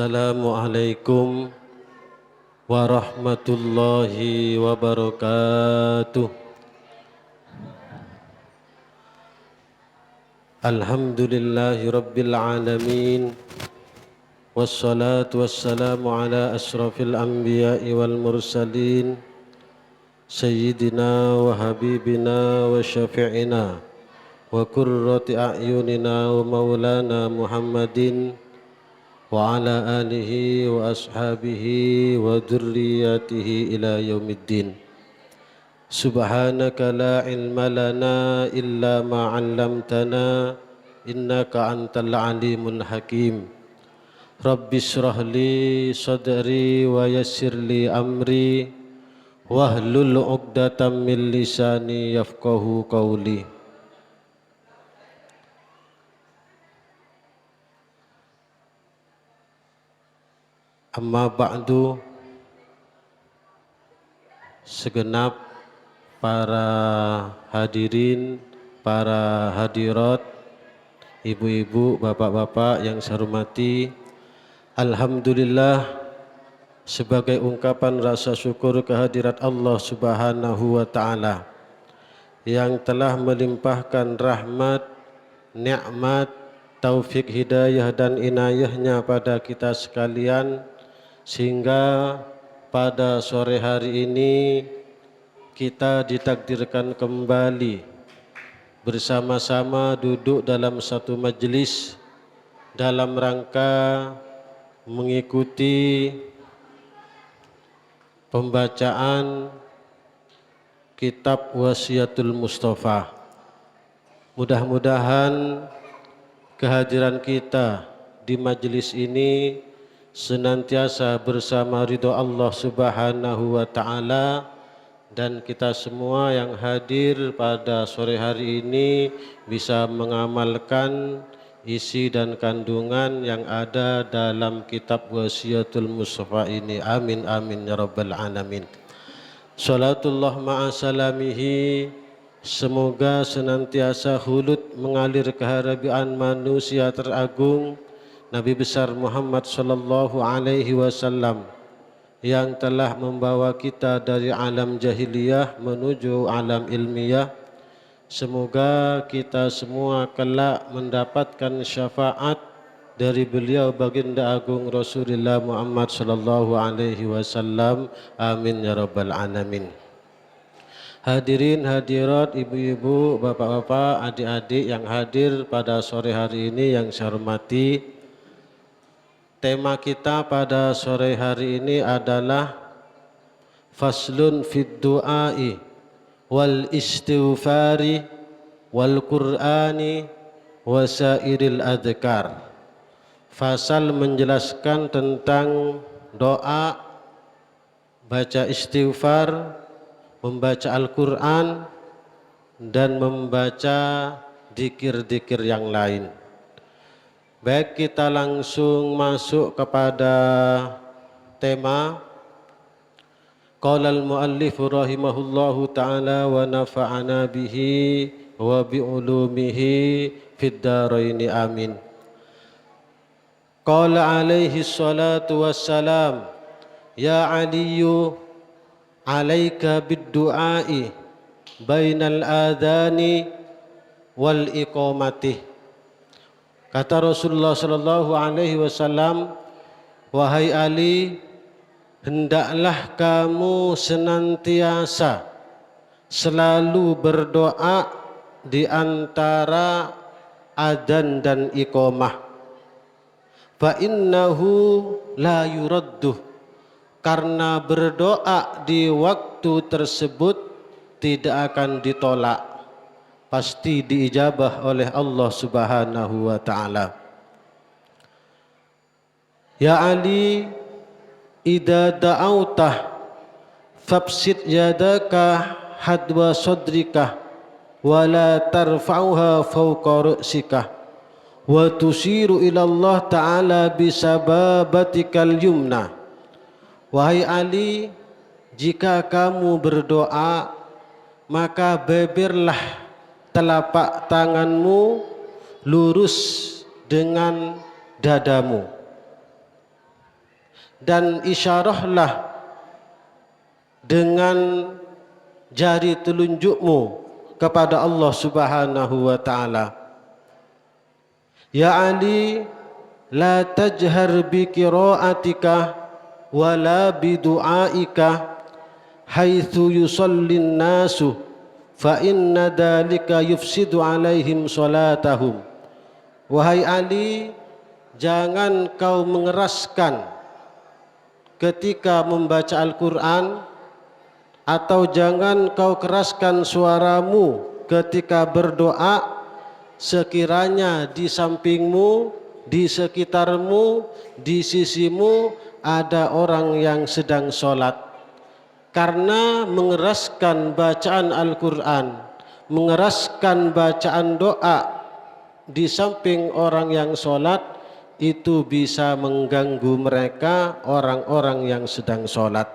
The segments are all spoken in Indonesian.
Assalamualaikum warahmatullahi wabarakatuh. Alhamdulillahi rabbil alamin. Wassalatu wassalamu ala ashrafil anbiya'i wal mursalin, Sayyidina wa habibina wa syafi'ina wa qurrati a'yunina wa maulana Muhammadin wa ala alihi wa ashabihi wa dhurriyyatihi ila yaumiddin. Subhanaka la ilma lana illa ma 'allamtana innaka antal alimul hakim. Rabbi shrah li sadri wa yassir li amri wahlul 'uqdatam min lisani yafqahu qawli. Amma ba'du, segenap para hadirin, para hadirat, ibu-ibu, bapak-bapak yang saya hormati, alhamdulillah, sebagai ungkapan rasa syukur kehadirat Allah Subhanahu wa ta'ala yang telah melimpahkan rahmat, nikmat, taufik hidayah dan inayahnya pada kita sekalian, sehingga pada sore hari ini kita ditakdirkan kembali bersama-sama duduk dalam satu majelis dalam rangka mengikuti pembacaan kitab Wasiyatul Mustafa. Mudah-mudahan kehadiran kita di majelis ini senantiasa bersama ridho Allah Subhanahu wa ta'ala, dan kita semua yang hadir pada sore hari ini bisa mengamalkan isi dan kandungan yang ada dalam kitab Wasiyatul Mustafa ini. Amin amin ya rabbal alamin. Salatullah ma'a salamihi, semoga senantiasa hulut mengalir keharabian manusia teragung Nabi besar Muhammad sallallahu alaihi wasallam yang telah membawa kita dari alam jahiliyah menuju alam ilmiah. Semoga kita semua kelak mendapatkan syafaat dari beliau baginda agung Rasulullah Muhammad sallallahu alaihi wasallam. Amin ya rabbal alamin. Hadirin hadirat, ibu-ibu, bapak-bapak, adik-adik yang hadir pada sore hari ini yang saya hormati, tema kita pada sore hari ini adalah faslun fid du'ai wal istighfari wal qur'ani wasairil adhkar. Fasal menjelaskan tentang doa, baca istighfar, membaca Al-Quran, dan membaca dzikir-dzikir yang lain. Baik, kita langsung masuk kepada tema. Qala al-muallif rahimahullahu ta'ala wa nafa'ana bihi wa bi'ulumihi fid dharaini amin. Qala alaihi salatu wassalam, ya aliyu alaika bid-du'ai bainal adhani wal iqamati. Kata Rasulullah sallallahu alaihi wasallam, wahai Ali, hendaklah kamu senantiasa selalu berdoa di antara adzan dan iqamah. Fa innahu la yuradduh, karena berdoa di waktu tersebut tidak akan ditolak, pasti diijabah oleh Allah Subhanahu wa ta'ala. Ya Ali, idza da'autah fabsid yadaka hadwa sadrika wa la tarfa'uha fawqa ra'sika wa tusiru ila Allah ta'ala bisababatikal yumna. Wahai Ali, jika kamu berdoa, maka beberlah telapak tanganmu lurus dengan dadamu. dan isyarahlah dengan jari telunjukmu kepada Allah Subhanahu wa taala. Ya Ali, la tajhar bi qiraatika wala bi du'aika haitsu yusallin nasu fa inna dzalika yufsidu alaihim salatahum. Wahai Ali, jangan kau mengeraskan ketika membaca Al-Quran, atau jangan kau keraskan suaramu ketika berdoa sekiranya di sampingmu, di sekitarmu, di sisimu ada orang yang sedang sholat. Karena mengeraskan bacaan Al-Quran, mengeraskan bacaan doa di samping orang yang sholat, itu bisa mengganggu mereka, orang-orang yang sedang sholat.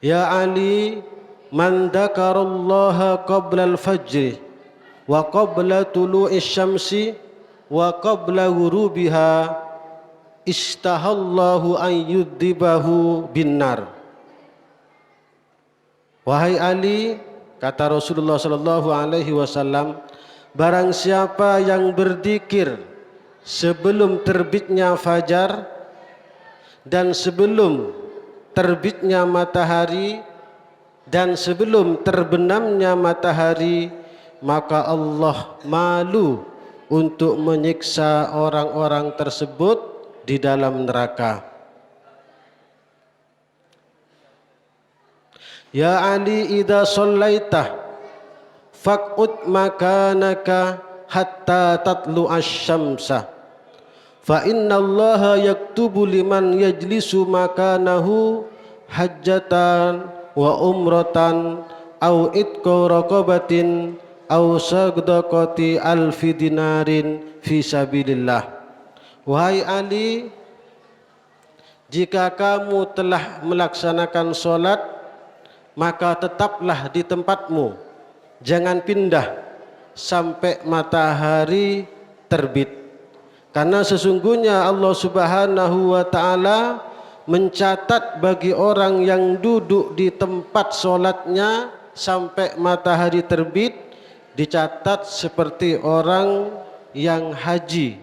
Ya Ali, man dzakarallaha qabla al-fajr wa qabla tulu'i syamsi wa qabla ghurubiha istahallahu an yudzibahu binnar. Wahai Ali, kata Rasulullah sallallahu alaihi wasallam, barang siapa yang berzikir sebelum terbitnya fajar dan sebelum terbitnya matahari dan sebelum terbenamnya matahari, maka Allah malu untuk menyiksa orang-orang tersebut di dalam neraka. Ya Ali, idza shallaita faq'ud makanaka hatta tatlu asy-syamsa fa inna Allaha yaktubu liman yajlisu makanahu hajjatan wa umratan au itqa raqabatin au sadaqati alfi dinarin fi sabilillah. Wahai Ali, jika kamu telah melaksanakan sholat, maka tetaplah di tempatmu, jangan pindah sampai matahari terbit. Karena sesungguhnya Allah Subhanahu wa ta'ala mencatat bagi orang yang duduk di tempat sholatnya sampai matahari terbit, dicatat seperti orang yang haji,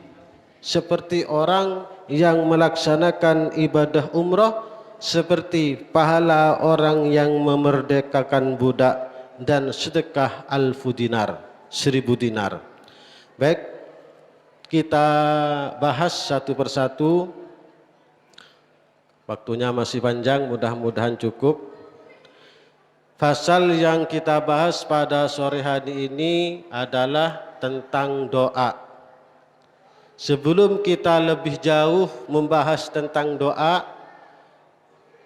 seperti orang yang melaksanakan ibadah umrah, seperti pahala orang yang memerdekakan budak, dan sedekah alfu dinar, 1000 dinar. Baik, kita bahas satu persatu. Waktunya masih panjang, mudah-mudahan cukup. Pasal yang kita bahas pada sore hari ini adalah tentang doa. Sebelum kita lebih jauh membahas tentang doa,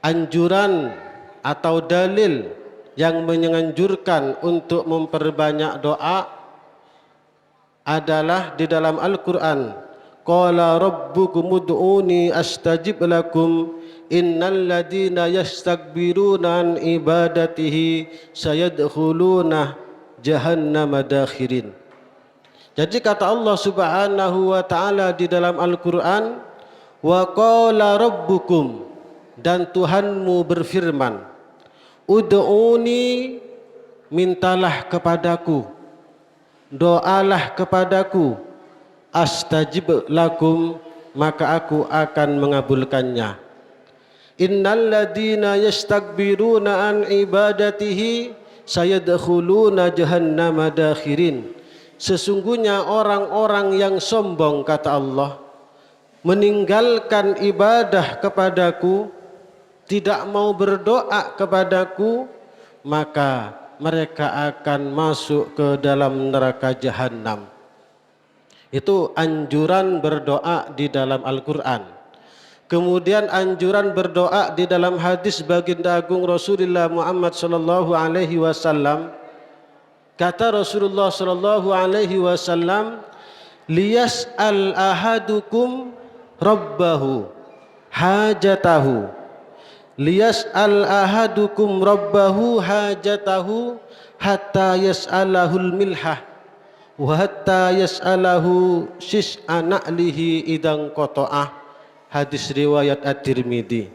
anjuran atau dalil yang menganjurkan untuk memperbanyak doa adalah di dalam Al-Quran. Qala rabbukum ud'uni astajib lakum innal ladina yastakbiruna an ibadatihi sayadkhuluna jahannama dakhirin. Jadi kata Allah Subhanahu wa ta'ala di dalam Al-Quran, wa qala rabbukum, dan Tuhanmu berfirman, ud'uni, mintalah kepadaku, doalah kepadaku, astajib lakum, maka aku akan mengabulkannya. Innal ladina yastakbiruna an ibadatihi sayadkhuluna jahannama dakhirin. Sesungguhnya orang-orang yang sombong, kata Allah, meninggalkan ibadah kepadaku, tidak mau berdoa kepadaku, maka mereka akan masuk ke dalam neraka jahanam. Itu anjuran berdoa di dalam Al-Quran. Kemudian anjuran berdoa di dalam hadis baginda agung Rasulullah Muhammad sallallahu alaihi wasallam. Kata Rasulullah sallallahu alaihi wasallam, liyas'al ahadukum rabbahu hajatahu, liyas'al ahadukum rabbahu hajatahu hatta yas'alahul milhah wa hatta yas'alahu sis'a na'lihi idang qata'ah hadis riwayat At-Tirmidzi.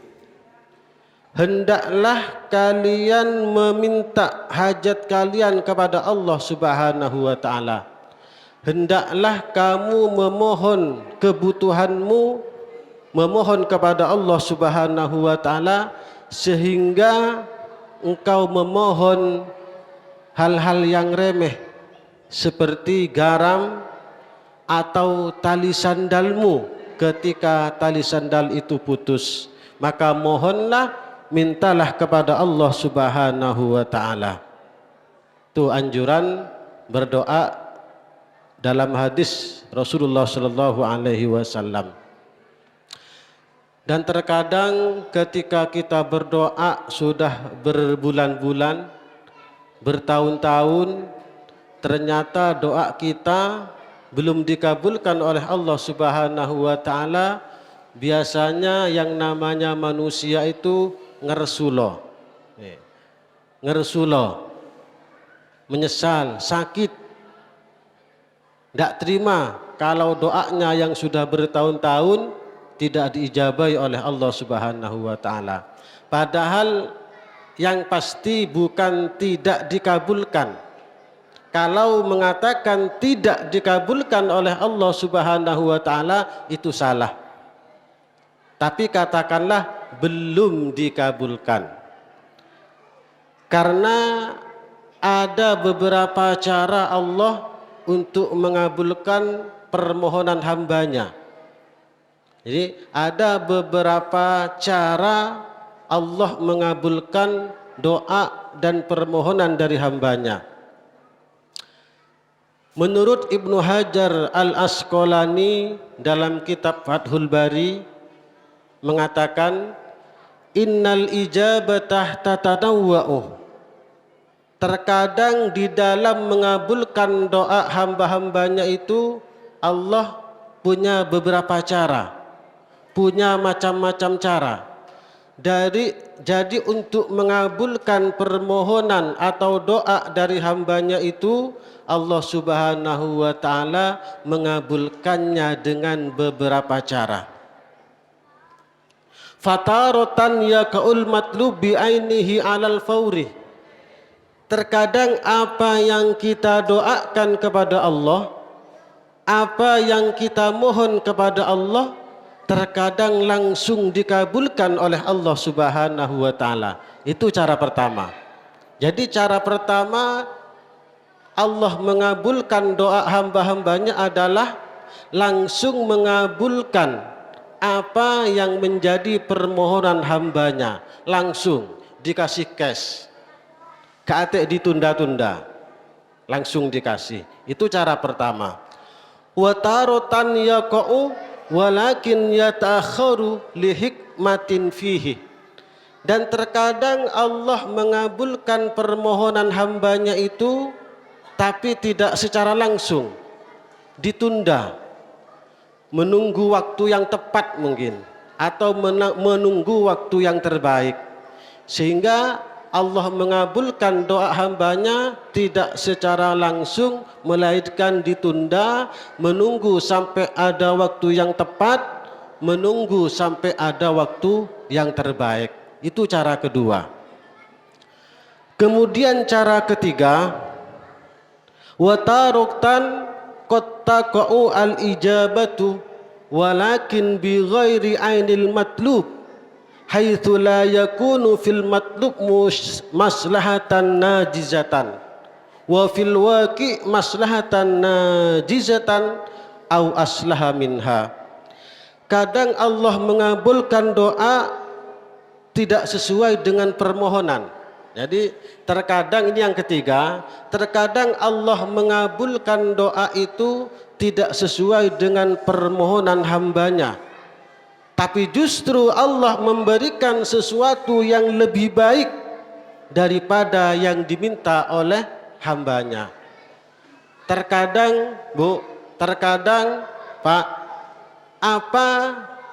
Hendaklah kalian meminta hajat kalian kepada Allah Subhanahu wa taala. Hendaklah kamu memohon kebutuhanmu, memohon kepada Allah Subhanahu wa taala, sehingga engkau memohon hal-hal yang remeh seperti garam atau tali sandalmu. Ketika tali sandal itu putus, maka mohonlah, mintalah kepada Allah Subhanahu wa taala. Itu anjuran berdoa dalam hadis Rasulullah sallallahu alaihi wasallam. Dan terkadang ketika kita berdoa sudah berbulan-bulan, bertahun-tahun, ternyata doa kita belum dikabulkan oleh Allah Subhanahu wa taala. Biasanya yang namanya manusia itu ngersulo, menyesal, sakit, tidak terima kalau doanya yang sudah bertahun-tahun tidak diijabai oleh Allah Subhanahu wa taala. Padahal yang pasti bukan tidak dikabulkan. Kalau mengatakan tidak dikabulkan oleh Allah Subhanahu wa taala itu salah. Tapi katakanlah belum dikabulkan. Karena ada beberapa cara Allah untuk mengabulkan permohonan hambanya. Jadi ada beberapa cara Allah mengabulkan doa dan permohonan dari hambanya. Menurut Ibnu Hajar Al-Asqalani dalam kitab Fathul Bari mengatakan, innal ijabatah tatanawwa'u. Terkadang di dalam mengabulkan doa hamba-hambanya itu Allah punya beberapa cara, punya macam-macam cara. Jadi untuk mengabulkan permohonan atau doa dari hambanya itu, Allah Subhanahu wa taala mengabulkannya dengan beberapa cara. Fataratan yaqul matlub bi ainihi alal fauri. Terkadang apa yang kita doakan kepada Allah, apa yang kita mohon kepada Allah, terkadang langsung dikabulkan oleh Allah Subhanahu wa taala. Itu cara pertama. Jadi cara pertama Allah mengabulkan doa hamba-hambanya adalah langsung mengabulkan apa yang menjadi permohonan hambanya, langsung dikasih cash, gak ditunda-tunda, langsung dikasih. Itu cara pertama. Wa tarotan yaqa'u walakin yataakharu li hikmatin fihi. Dan terkadang Allah mengabulkan permohonan hambanya itu tapi tidak secara langsung, ditunda, menunggu waktu yang tepat mungkin, atau menunggu waktu yang terbaik, sehingga Allah mengabulkan doa hambanya tidak secara langsung, melainkan ditunda, menunggu sampai ada waktu yang tepat, menunggu sampai ada waktu yang terbaik. Itu cara kedua. Kemudian cara ketiga, wa taruktan qad taqa'u al-ijabatu walakin bi ghairi ainil matlub haitsu la yakunu fil matlub maslahatan najizatan wa fil waqi maslahatan najizatan au aslaha minha. Kadang Allah mengabulkan doa tidak sesuai dengan permohonan. Jadi terkadang, ini yang ketiga, terkadang Allah mengabulkan doa itu tidak sesuai dengan permohonan hambanya, tapi justru Allah memberikan sesuatu yang lebih baik daripada yang diminta oleh hambanya. Terkadang Bu, terkadang Pak, apa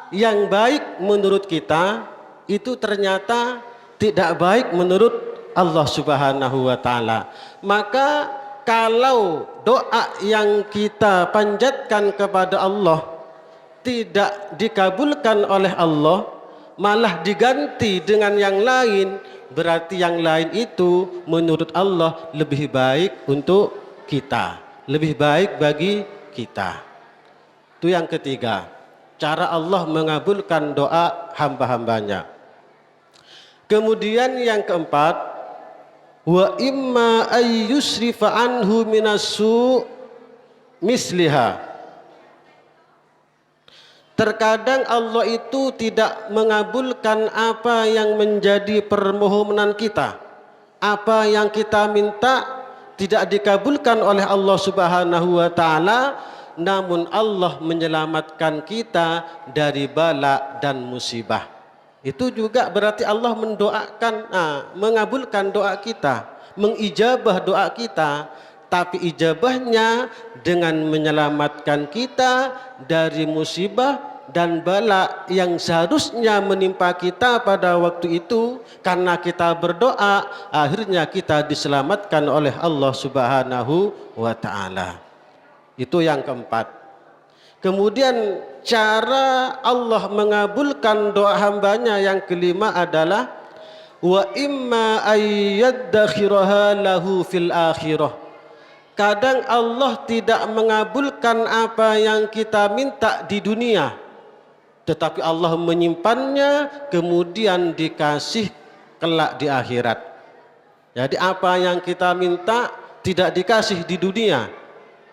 yang baik menurut kita itu ternyata tidak baik menurut Allah Subhanahu wa taala. Maka kalau doa yang kita panjatkan kepada Allah tidak dikabulkan oleh Allah, malah diganti dengan yang lain, berarti yang lain itu menurut Allah lebih baik untuk kita, lebih baik bagi kita. Itu yang ketiga, cara Allah mengabulkan doa hamba-hambanya. Kemudian yang keempat, wa imma ayyusrifa anhu minasu misliha. Terkadang Allah itu tidak mengabulkan apa yang menjadi permohonan kita. Apa yang kita minta tidak dikabulkan oleh Allah Subhanahu wa taala, namun Allah menyelamatkan kita dari bala dan musibah. Itu juga berarti Allah mendoakan, mengabulkan doa kita, mengijabah doa kita. Tapi ijabahnya dengan menyelamatkan kita dari musibah dan bala yang seharusnya menimpa kita pada waktu itu, karena kita berdoa akhirnya kita diselamatkan oleh Allah Subhanahu wa taala. Itu yang keempat. Kemudian cara Allah mengabulkan doa hambanya yang kelima adalah wa imma ayyaddakhiraha lahu fil akhirah. Kadang Allah tidak mengabulkan apa yang kita minta di dunia, tetapi Allah menyimpannya kemudian dikasih kelak di akhirat. Jadi apa yang kita minta tidak dikasih di dunia,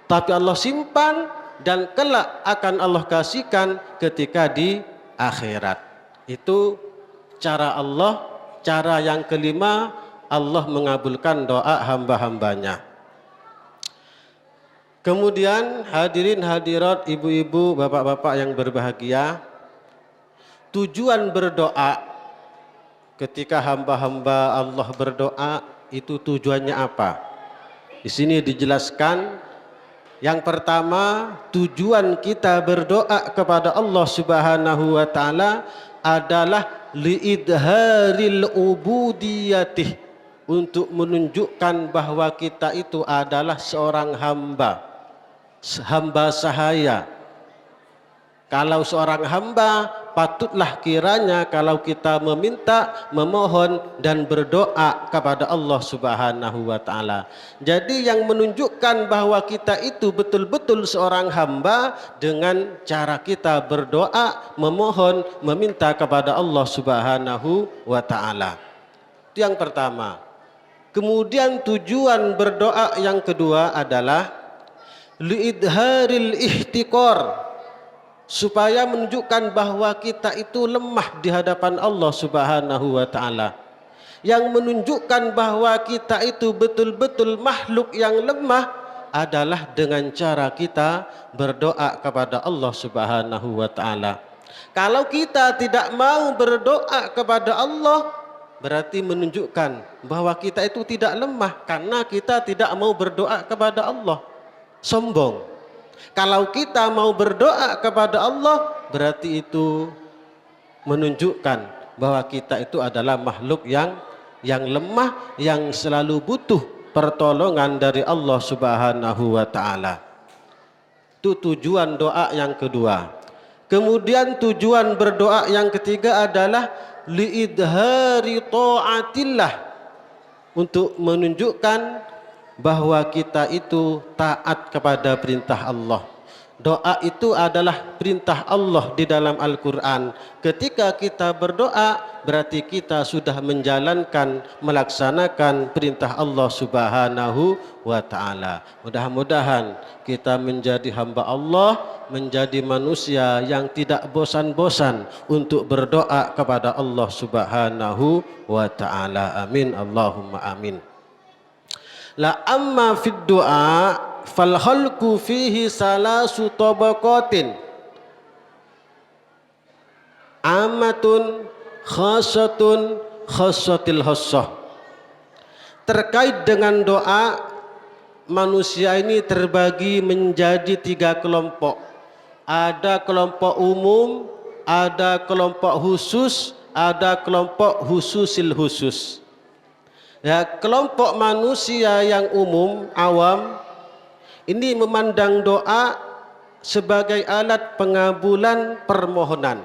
tapi Allah simpan dan kelak akan Allah kasihkan ketika di akhirat. Itu cara Allah, cara yang kelima Allah mengabulkan doa hamba-hambanya. Kemudian hadirin hadirat, ibu-ibu, bapak-bapak yang berbahagia, tujuan berdoa ketika hamba-hamba Allah berdoa itu tujuannya apa? Di sini dijelaskan, yang pertama tujuan kita berdoa kepada Allah Subhanahu wa taala adalah liidharil ubudiyatih, untuk menunjukkan bahwa kita itu adalah seorang hamba sahaya. Kalau seorang hamba, patutlah kiranya kalau kita meminta, memohon dan berdoa kepada Allah Subhanahu wa taala. Jadi yang menunjukkan bahwa kita itu betul-betul seorang hamba dengan cara kita berdoa, memohon, meminta kepada Allah Subhanahu wa taala. Itu yang pertama. Kemudian tujuan berdoa yang kedua adalah liidharil ihtiqar, supaya menunjukkan bahwa kita itu lemah di hadapan Allah Subhanahu wa taala. Yang menunjukkan bahwa kita itu betul-betul makhluk yang lemah adalah dengan cara kita berdoa kepada Allah Subhanahu wa taala. Kalau kita tidak mau berdoa kepada Allah, berarti menunjukkan bahwa kita itu tidak lemah karena kita tidak mau berdoa kepada Allah. Sombong. Kalau kita mau berdoa kepada Allah, berarti itu menunjukkan bahwa kita itu adalah makhluk yang lemah, yang selalu butuh pertolongan dari Allah Subhanahu wa taala. Itu tujuan doa yang kedua. Kemudian tujuan berdoa yang ketiga adalah liidhari ta'atillah, untuk menunjukkan bahwa kita itu taat kepada perintah Allah. Doa itu adalah perintah Allah di dalam Al-Quran. Ketika kita berdoa, berarti kita sudah menjalankan, melaksanakan perintah Allah Subhanahu wa ta'ala. Mudah-mudahan kita menjadi hamba Allah, menjadi manusia yang tidak bosan-bosan untuk berdoa kepada Allah Subhanahu wa ta'ala. Amin, Allahumma amin. La amma fid du'a fal khalqu fihi salasu tabaqatin amatun khasatun khasatil khassah. Terkait dengan doa, manusia ini terbagi menjadi 3 kelompok. Ada kelompok umum, ada kelompok khusus, ada kelompok khususil khusus. Ya, kelompok manusia yang umum, awam, ini memandang doa sebagai alat pengabulan permohonan.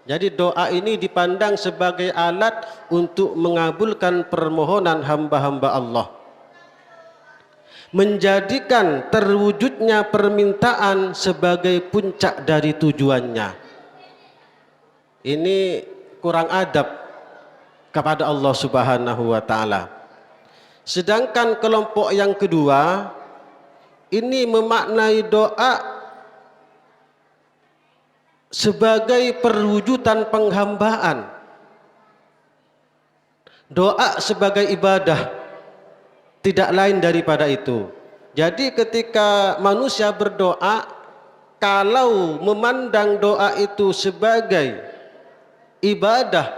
Jadi doa ini dipandang sebagai alat untuk mengabulkan permohonan hamba-hamba Allah. Menjadikan terwujudnya permintaan sebagai puncak dari tujuannya. Ini kurang adab kepada Allah Subhanahu wa taala. Sedangkan kelompok yang kedua ini memaknai doa sebagai perwujudan penghambaan, doa sebagai ibadah, tidak lain daripada itu. Jadi ketika manusia berdoa, kalau memandang doa itu sebagai ibadah,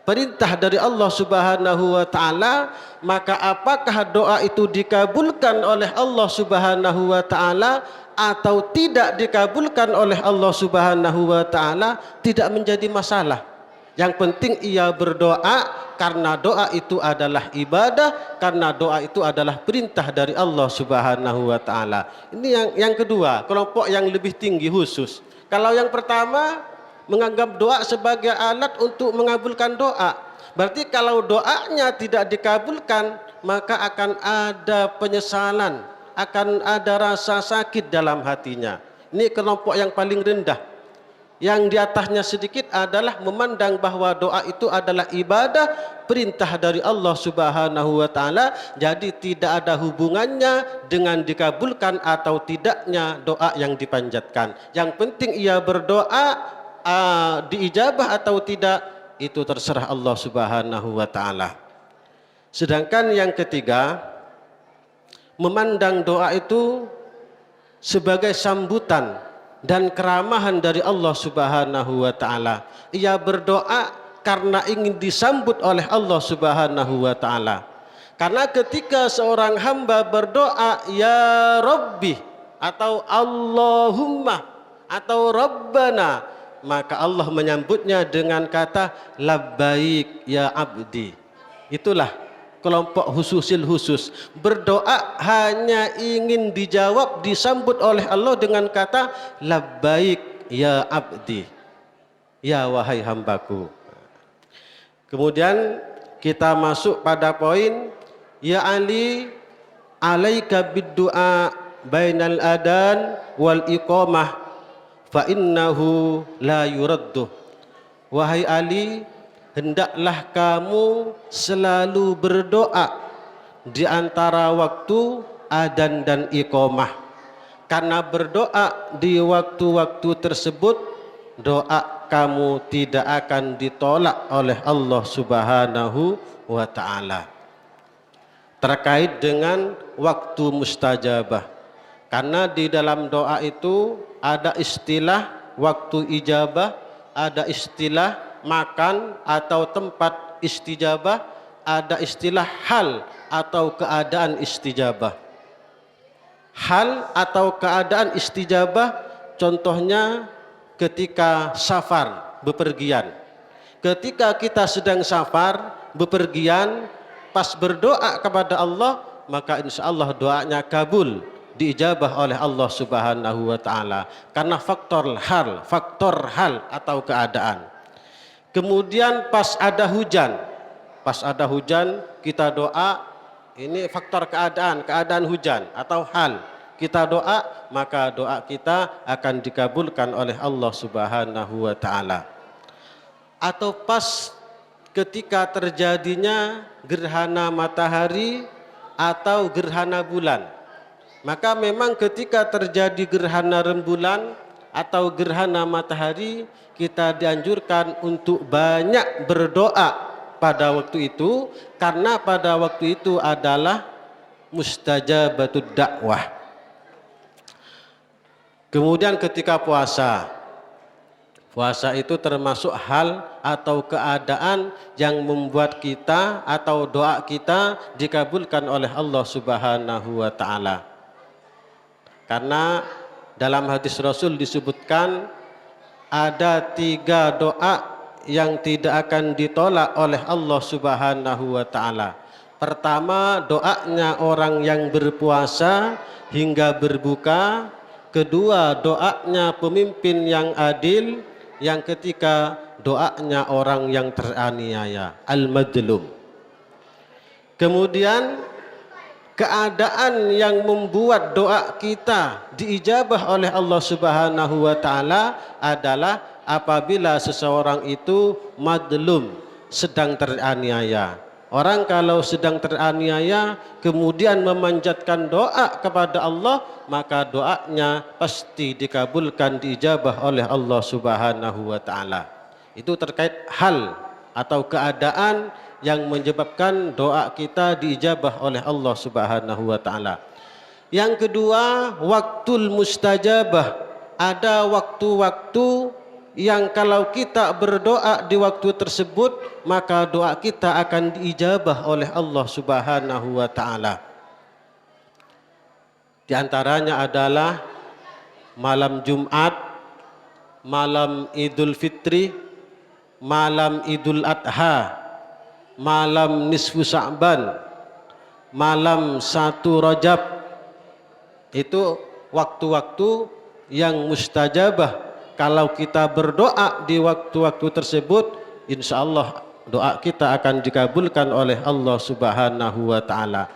perintah dari Allah Subhanahu wa taala, maka apakah doa itu dikabulkan oleh Allah Subhanahu wa taala atau tidak dikabulkan oleh Allah Subhanahu wa taala tidak menjadi masalah. Yang penting ia berdoa karena doa itu adalah ibadah, karena doa itu adalah perintah dari Allah Subhanahu wa taala. Ini yang kedua, kelompok yang lebih tinggi khusus. Kalau yang pertama menganggap doa sebagai alat untuk mengabulkan doa, berarti kalau doanya tidak dikabulkan maka akan ada penyesalan, akan ada rasa sakit dalam hatinya. Ini kelompok yang paling rendah. Yang di atasnya sedikit adalah memandang bahwa doa itu adalah ibadah, perintah dari Allah Subhanahu wa taala, jadi tidak ada hubungannya dengan dikabulkan atau tidaknya doa yang dipanjatkan. Yang penting ia berdoa, diijabah atau tidak itu terserah Allah Subhanahu wa taala. Sedangkan yang ketiga, memandang doa itu sebagai sambutan dan keramahan dari Allah Subhanahu wa taala. Ia berdoa karena ingin disambut oleh Allah Subhanahu wa taala. Karena ketika seorang hamba berdoa ya Rabbi atau Allahumma atau Rabbana, maka Allah menyambutnya dengan kata labbaik ya abdi. Itulah kelompok khususil khusus, berdoa hanya ingin dijawab, disambut oleh Allah dengan kata labbaik ya abdi, ya wahai hambaku. Kemudian kita masuk pada poin ya Ali alaika biddu'a bainal adan wal iqamah fa innahu la yuraddu. Wahai Ali, hendaklah kamu selalu berdoa di antara waktu adzan dan iqamah, karena berdoa di waktu-waktu tersebut doa kamu tidak akan ditolak oleh Allah Subhanahu wa taala. Terkait dengan waktu mustajabah, karena di dalam doa itu ada istilah waktu ijabah, ada istilah makan atau tempat istijabah, ada istilah hal atau keadaan istijabah. Hal atau keadaan istijabah contohnya ketika safar, bepergian. Ketika kita sedang safar, bepergian, pas berdoa kepada Allah, maka insya Allah doanya kabul, diijabah oleh Allah Subhanahu wa taala, karena faktor hal atau keadaan. Kemudian pas ada hujan kita doa, ini faktor keadaan hujan atau hal, kita doa maka doa kita akan dikabulkan oleh Allah Subhanahu wa taala. Atau pas ketika terjadinya gerhana matahari atau gerhana bulan, maka memang ketika terjadi gerhana rembulan atau gerhana matahari, kita dianjurkan untuk banyak berdoa pada waktu itu, karena pada waktu itu adalah mustajabatud dakwah. Kemudian ketika puasa itu termasuk hal atau keadaan yang membuat kita atau doa kita dikabulkan oleh Allah Subhanahu wa taala. Karena dalam hadis Rasul disebutkan ada 3 doa yang tidak akan ditolak oleh Allah Subhanahu wa taala. Pertama, doanya orang yang berpuasa hingga berbuka kedua doanya pemimpin yang adil, yang ketiga doanya orang yang teraniaya, al-madlum. Kemudian keadaan yang membuat doa kita diijabah oleh Allah Subhanahu wa taala adalah apabila seseorang itu madlum, sedang teraniaya. Orang kalau sedang teraniaya kemudian memanjatkan doa kepada Allah, maka doanya pasti dikabulkan, diijabah oleh Allah Subhanahu wa taala. Itu terkait hal atau keadaan yang menyebabkan doa kita diijabah oleh Allah Subhanahu wa taala. Yang kedua, waktul mustajabah. Ada waktu-waktu yang kalau kita berdoa di waktu tersebut, maka doa kita akan diijabah oleh Allah Subhanahu wa taala. Di antaranya adalah malam Jumat, malam Idul Fitri, malam Idul Adha, malam nisfu Sya'ban, malam 1 Rajab. Itu waktu-waktu yang mustajabah. Kalau kita berdoa di waktu-waktu tersebut, insya Allah doa kita akan dikabulkan oleh Allah Subhanahu wa taala.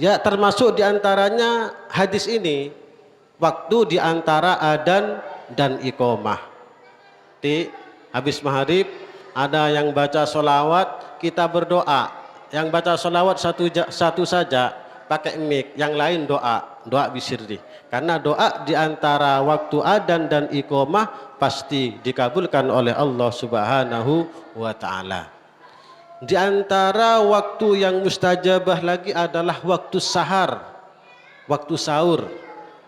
Ya, termasuk diantaranya hadis ini, waktu diantara adzan dan iqamah. Habis maghrib ada yang baca sholawat, kita berdoa. Yang baca sholawat satu saja pakai mic, yang lain doa bisirri. Karena doa di antara waktu adzan dan iqamah pasti dikabulkan oleh Allah Subhanahu wa taala. Di antara waktu yang mustajabah lagi adalah waktu sahar, waktu sahur.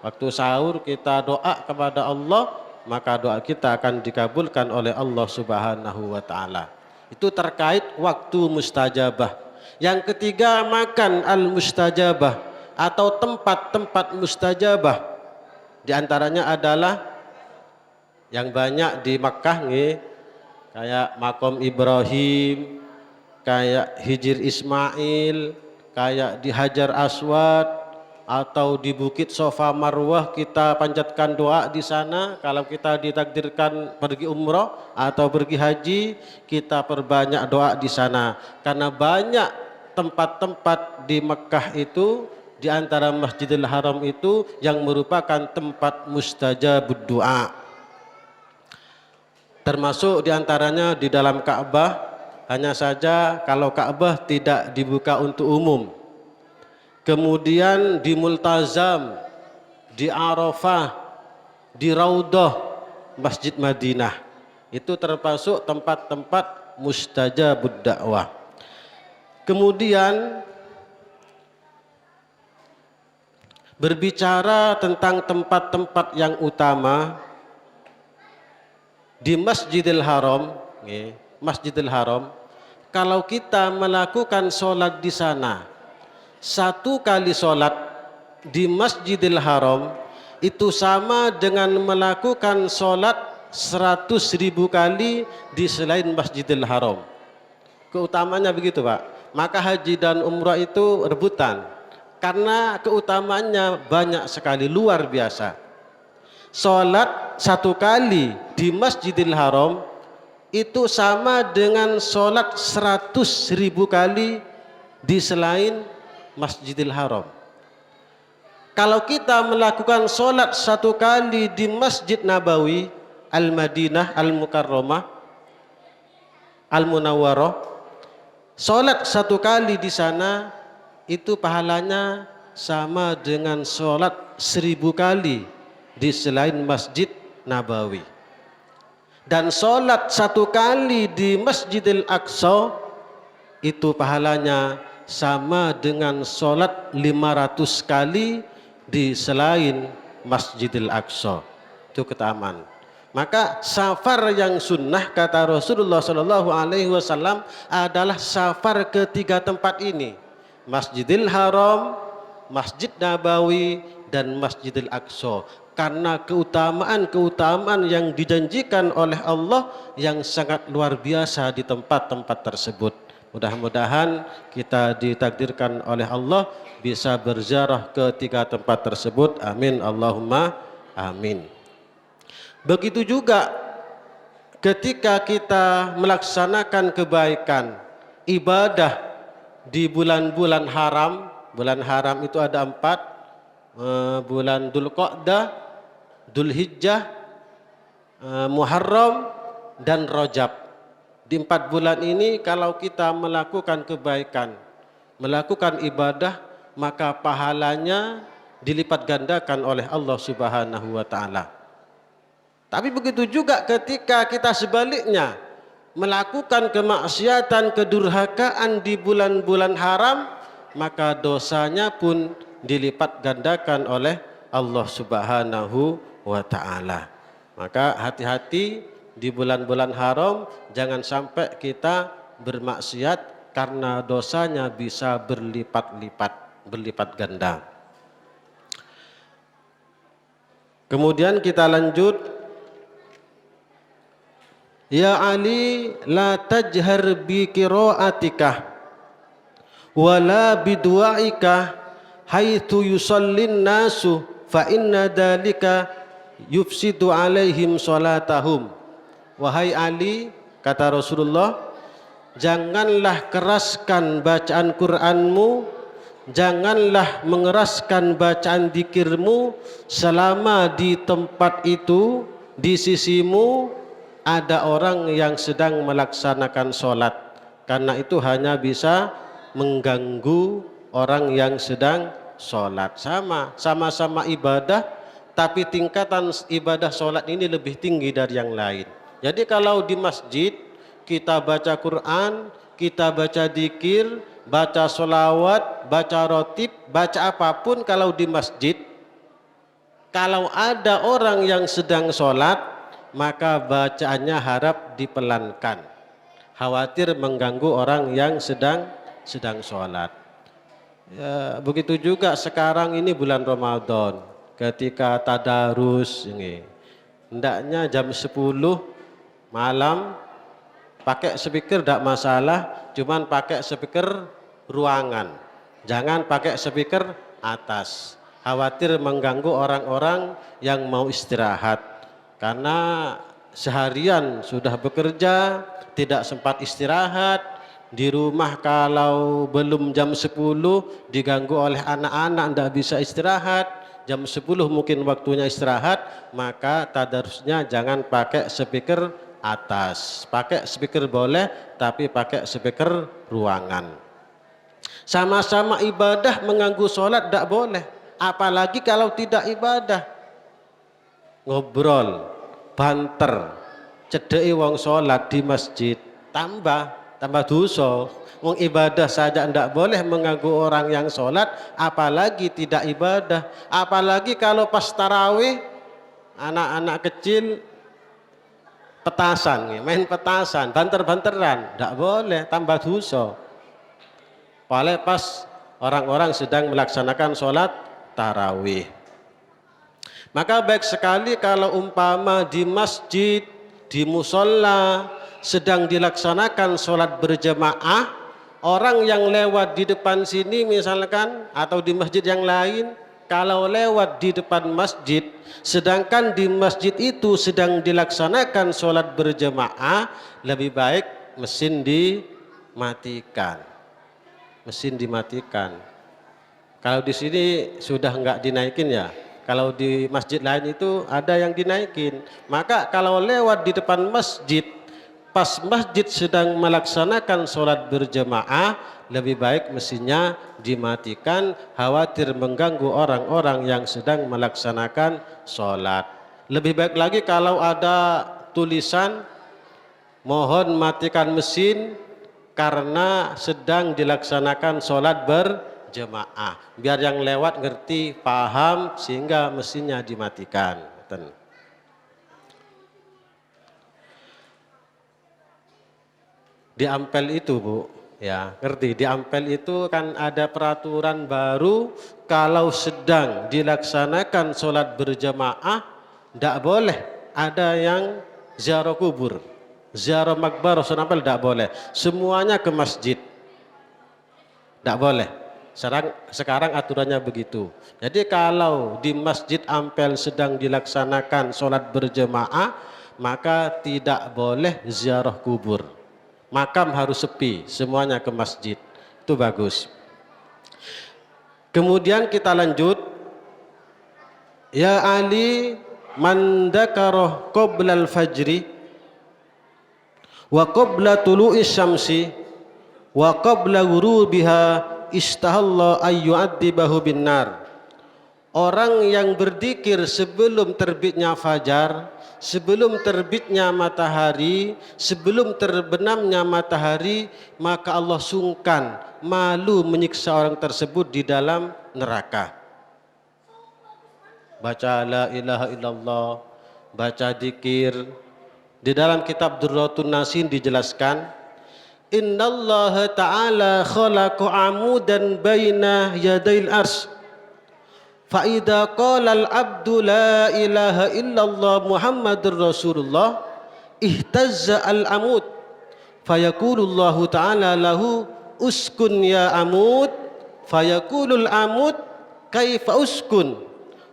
Waktu sahur kita doa kepada Allah, maka doa kita akan dikabulkan oleh Allah Subhanahu wa taala. Itu terkait waktu mustajabah. Yang ketiga, makan al-mustajabah atau tempat-tempat mustajabah. Di antaranya adalah yang banyak di Makkah nih, kayak Makom Ibrahim, kayak Hijr Ismail, kayak di Hajar Aswad, atau di Bukit Sofa Marwah kita panjatkan doa di sana. Kalau kita ditakdirkan pergi umroh atau pergi haji, kita perbanyak doa di sana. Karena banyak tempat-tempat di Mekah itu, di antara Masjidil Haram itu yang merupakan tempat mustajabud doa. Termasuk di antaranya di dalam Ka'bah, hanya saja kalau Ka'bah tidak dibuka untuk umum. Kemudian di Multazam, di Arafah, di Raudhah Masjid Madinah, itu termasuk tempat-tempat mustajabud dakwah. Kemudian berbicara tentang tempat-tempat yang utama di Masjidil Haram, Masjidil Haram, kalau kita melakukan sholat di sana, satu kali sholat di Masjidil Haram itu sama dengan melakukan sholat 100.000 kali di selain Masjidil Haram. Keutamanya begitu, Pak. Maka haji dan umrah itu rebutan, karena keutamaannya banyak sekali, luar biasa. Sholat satu kali di Masjidil Haram itu sama dengan sholat 100.000 kali di selain Masjidil Haram. Kalau kita melakukan sholat satu kali di Masjid Nabawi, Al-Madinah, Al-Mukarramah, Al-Munawwarah, sholat satu kali di sana itu pahalanya sama dengan sholat 1000 kali di selain Masjid Nabawi. Dan sholat satu kali di Masjidil Aqsa itu pahalanya sama dengan sholat 500 kali di selain Masjidil Aqsa. Itu keutamaan. Maka safar yang sunnah kata Rasulullah SAW adalah safar ketiga tempat ini, Masjidil Haram, Masjid Nabawi, dan Masjidil Aqsa. Karena keutamaan-keutamaan yang dijanjikan oleh Allah yang sangat luar biasa di tempat-tempat tersebut. Mudah-mudahan kita ditakdirkan oleh Allah bisa berziarah ke tiga tempat tersebut. Amin Allahumma Amin. Begitu juga ketika kita melaksanakan kebaikan, ibadah di bulan-bulan haram. Bulan haram itu ada 4, bulan Dzulqa'dah, Dzulhijjah, Muharram, dan Rajab. Di 4 bulan ini kalau kita melakukan kebaikan, melakukan ibadah, maka pahalanya dilipat gandakan oleh Allah Subhanahu wa taala. Tapi begitu juga ketika kita sebaliknya melakukan kemaksiatan, kedurhakaan di bulan-bulan haram, maka dosanya pun dilipat gandakan oleh Allah Subhanahu wa taala. Maka hati-hati di bulan-bulan haram, jangan sampai kita bermaksiat karena dosanya bisa berlipat ganda. Kemudian kita lanjut. Ya Ali, la tajhar bi qiraatika wala bidu'aika haitsu yusallin nasu fa inna dalika yufsidu alaihim salatahum. Wahai Ali, kata Rasulullah, janganlah keraskan bacaan Qur'anmu, janganlah mengeraskan bacaan dzikirmu selama di tempat itu, di sisimu ada orang yang sedang melaksanakan sholat, karena itu hanya bisa mengganggu orang yang sedang sholat. Sama-sama ibadah, tapi tingkatan ibadah sholat ini lebih tinggi dari yang lain. Jadi kalau di masjid kita baca Quran, kita baca dzikir, baca sholawat, baca rotib, baca apapun, kalau di masjid, kalau ada orang yang sedang sholat, maka bacaannya harap dipelankan, khawatir mengganggu orang yang sedang sholat. Ya, begitu juga sekarang ini bulan Ramadan, ketika tadarus ini, hendaknya jam 10 malam pakai speaker tidak masalah, cuman pakai speaker ruangan, jangan pakai speaker atas, khawatir mengganggu orang-orang yang mau istirahat. Karena seharian sudah bekerja, tidak sempat istirahat, di rumah kalau belum jam 10 diganggu oleh anak-anak, tidak bisa istirahat, jam 10 mungkin waktunya istirahat, maka tadarusnya jangan pakai speaker atas, pakai speaker boleh, tapi pakai speaker ruangan. Sama-sama ibadah mengganggu sholat tidak boleh, apalagi kalau tidak ibadah. Ngobrol, banter, cedeki wong sholat di masjid, tambah dosa. Wong ibadah saja tidak boleh mengganggu orang yang sholat, apalagi tidak ibadah. Apalagi kalau pas tarawih, anak-anak kecil petasan, main petasan, banter-banteran, tidak boleh, tambah dosa. Apalagi pas orang-orang sedang melaksanakan sholat tarawih. Maka baik sekali kalau umpama di masjid, di musola sedang dilaksanakan sholat berjamaah, orang yang lewat di depan sini misalkan atau di masjid yang lain, kalau lewat di depan masjid sedangkan di masjid itu sedang dilaksanakan sholat berjamaah, lebih baik mesin dimatikan. Kalau di sini sudah enggak dinaikin ya. Kalau di masjid lain itu ada yang dinaikin. Maka kalau lewat di depan masjid, pas masjid sedang melaksanakan sholat berjamaah, lebih baik mesinnya dimatikan, khawatir mengganggu orang-orang yang sedang melaksanakan sholat. Lebih baik lagi kalau ada tulisan mohon matikan mesin karena sedang dilaksanakan sholat berjamaah, biar yang lewat ngerti, paham, sehingga mesinnya dimatikan. Di Ampel itu Bu, ya ngerti, di Ampel itu kan ada peraturan baru, kalau sedang dilaksanakan sholat berjamaah tidak boleh ada yang ziarah kubur, ziarah makbarah Ampel tidak boleh, semuanya ke masjid, tidak boleh. Sekarang aturannya begitu. Jadi kalau di Masjid Ampel sedang dilaksanakan sholat berjemaah, maka tidak boleh ziarah kubur. Makam harus sepi, semuanya ke masjid. Itu bagus. Kemudian kita lanjut. Ya Ali, man dzakara qabla al-fajri wa qabla tulu'i syamsi wa qabla ghurubiha istahalla ayyu'adzibahu binnar. Orang yang berzikir sebelum terbitnya fajar, sebelum terbitnya matahari, sebelum terbenamnya matahari, maka Allah sungkan, malu menyiksa orang tersebut di dalam neraka. Baca la ilaha illallah, baca dzikir. Di dalam kitab Durratun Nasin dijelaskan, innallaha ta'ala khalaqa amudan baina yadayil arsy fa idza qala al abdu la ilaha illallah muhammadur rasulullah ihtazza al amud fayaqulullahu ta'ala lahu uskun ya amud fayaqulul amud kaifa uskun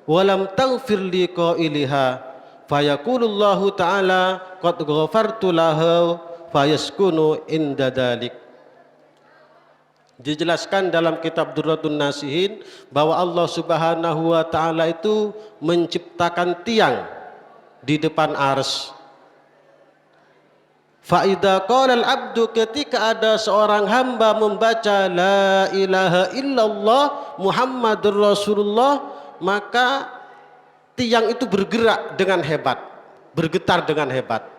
walam taghfir li qailiha fayaqulullahu ta'ala qad ghafartu lahu fayaskunu inda dalik. Dijelaskan dalam kitab Durratun Nasihin bahwa Allah Subhanahu wa taala itu menciptakan tiang di depan arsy. Fa idza qala al-'abdu, ketika ada seorang hamba membaca la ilaha illallah Muhammadur Rasulullah, maka tiang itu bergerak dengan hebat, bergetar dengan hebat.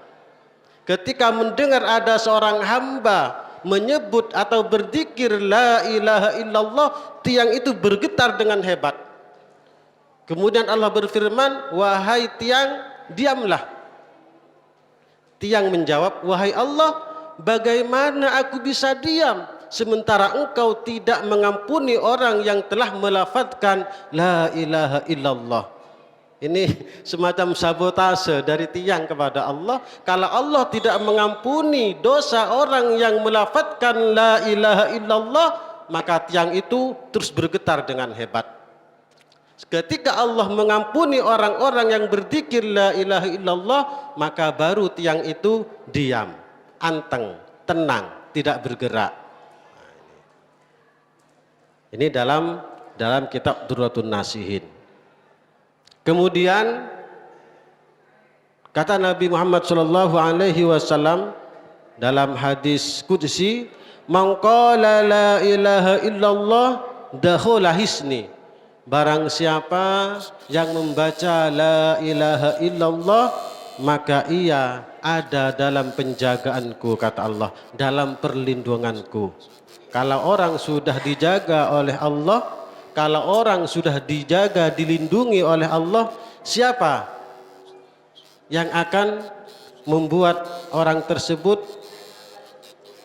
Ketika mendengar ada seorang hamba menyebut atau berzikir la ilaha illallah, tiang itu bergetar dengan hebat. Kemudian Allah berfirman, wahai tiang, diamlah. Tiang menjawab, wahai Allah, bagaimana aku bisa diam sementara engkau tidak mengampuni orang yang telah melafadzkan la ilaha illallah. Ini semacam sabotase dari tiang kepada Allah. Kalau Allah tidak mengampuni dosa orang yang melafadzkan la ilaha illallah, maka tiang itu terus bergetar dengan hebat. Ketika Allah mengampuni orang-orang yang berzikir la ilaha illallah, maka baru tiang itu diam, anteng, tenang, tidak bergerak. Ini dalam kitab Durratun Nasihin. Kemudian kata Nabi Muhammad sallallahu alaihi wasallam dalam hadis qudsi, man qala la ilaha illallah dakhala hisni. Barang siapa yang membaca la ilaha illallah, maka ia ada dalam penjagaanku, kata Allah, dalam perlindunganku. Kalau orang sudah dijaga oleh Allah, kalau orang sudah dijaga, dilindungi oleh Allah, siapa yang akan membuat orang tersebut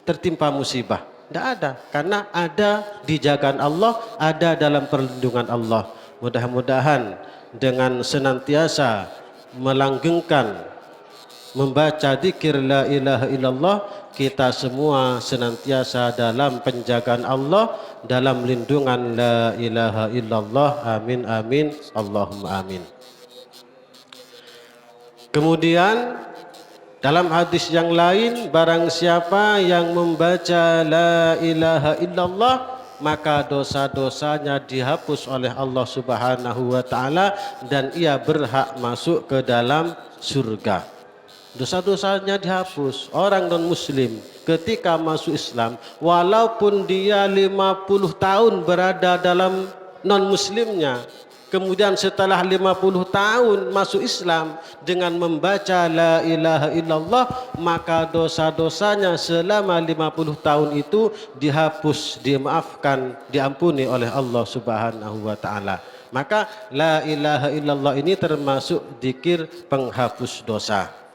tertimpa musibah? Tidak ada, karena ada dijagaan Allah, ada dalam perlindungan Allah. Mudah-mudahan dengan senantiasa melanggengkan, membaca dzikir la ilaha illallah, kita semua senantiasa dalam penjagaan Allah, dalam lindungan la ilaha illallah. Amin amin Allahumma amin. Kemudian dalam hadis yang lain, barang siapa yang membaca la ilaha illallah, maka dosa-dosanya dihapus oleh Allah Subhanahu wa taala dan ia berhak masuk ke dalam surga. Dosa-dosanya dihapus. Orang non muslim ketika masuk Islam, walaupun dia 50 tahun berada dalam non muslimnya, kemudian setelah 50 tahun masuk Islam dengan membaca la ilaha illallah, maka dosa-dosanya selama 50 tahun itu dihapus, dimaafkan, diampuni oleh Allah Subhanahu wa taala. Maka la ilaha illallah ini termasuk dzikir penghapus dosa.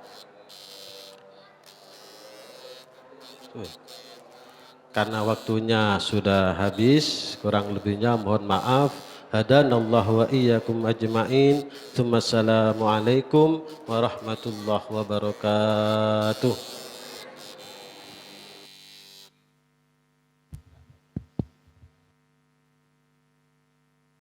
Karena waktunya sudah habis, kurang lebihnya mohon maaf. Hadanallahu wa iyyakum ajma'in. Assalamualaikum warahmatullahi wabarakatuh.